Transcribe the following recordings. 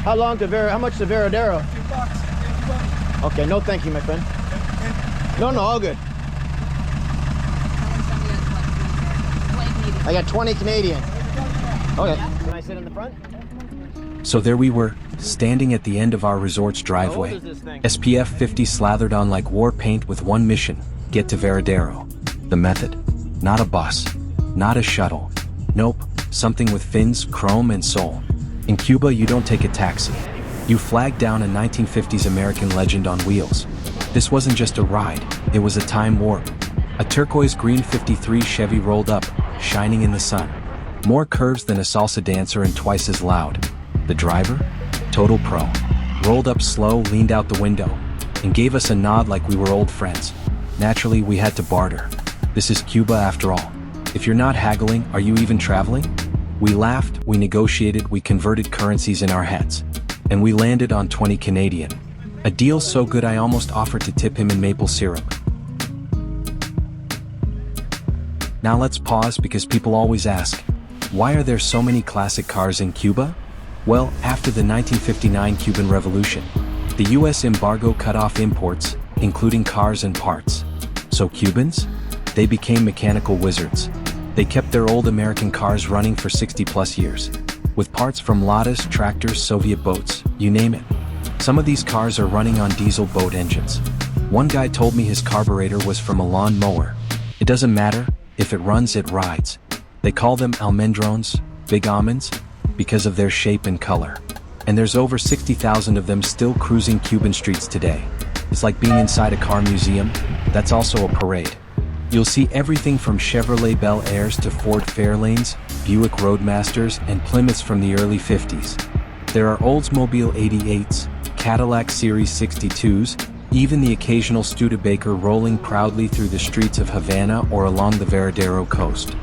How much to Varadero? $2. Okay, no thank you, my friend. No, all good. I got 20 Canadian. Okay. Can I sit in the front? So there we were, standing at the end of our resort's driveway. How old is this thing? SPF 50 slathered on like war paint with one mission: get to Varadero. The method? Not a bus. Not a shuttle. Nope, something with fins, chrome, and soul. In Cuba, you don't take a taxi. You flag down a 1950s American legend on wheels. This wasn't just a ride, it was a time warp. A turquoise green 53 Chevy rolled up, shining in the sun. More curves than a salsa dancer and twice as loud. The driver? Total pro. Rolled up slow, leaned out the window, and gave us a nod like we were old friends. Naturally, we had to barter. This is Cuba after all. If you're not haggling, are you even traveling? We laughed, we negotiated, we converted currencies in our heads. And we landed on 20 Canadian. A deal so good I almost offered to tip him in maple syrup. Now let's pause because people always ask, why are there so many classic cars in Cuba? Well, after the 1959 Cuban Revolution, the US embargo cut off imports, including cars and parts. So Cubans? They became mechanical wizards. They kept their old American cars running for 60+ years. With parts from Ladas, tractors, Soviet boats, you name it. Some of these cars are running on diesel boat engines. One guy told me his carburetor was from a lawn mower. It doesn't matter, if it runs, it rides. They call them almendrones, big almonds, because of their shape and color. And there's over 60,000 of them still cruising Cuban streets today. It's like being inside a car museum. That's also a parade. You'll see everything from Chevrolet Bel Airs to Ford Fairlanes, Buick Roadmasters, and Plymouths from the early 50s. There are Oldsmobile 88s, Cadillac Series 62s, even the occasional Studebaker rolling proudly through the streets of Havana or along the Varadero coast.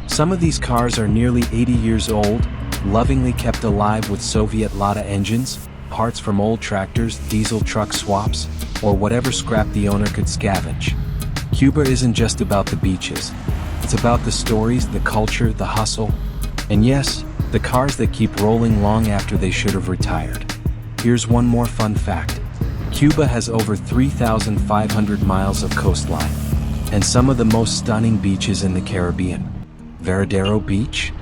Some of these cars are nearly 80 years old, lovingly kept alive with Soviet Lada engines, parts from old tractors, diesel truck swaps, or whatever scrap the owner could scavenge. Cuba isn't just about the beaches. It's about the stories, the culture, the hustle, and yes, the cars that keep rolling long after they should have retired. Here's one more fun fact. Cuba has over 3,500 miles of coastline, and some of the most stunning beaches in the Caribbean. Varadero Beach?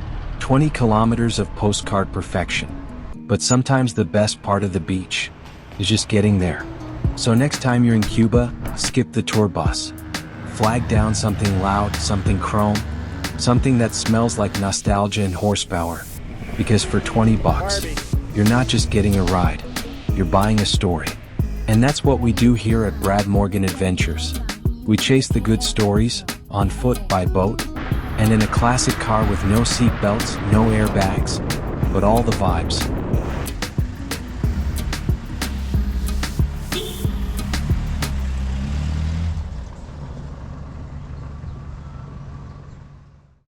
20 kilometers of postcard perfection. But sometimes the best part of the beach is just getting there. So next time you're in Cuba, skip the tour bus. Flag down something loud, something chrome, something that smells like nostalgia and horsepower. Because for $20, you're not just getting a ride, you're buying a story. And that's what we do here at Brad Morgan Adventures. We chase the good stories, on foot, by boat, and in a classic car with no seat belts, no airbags, but all the vibes.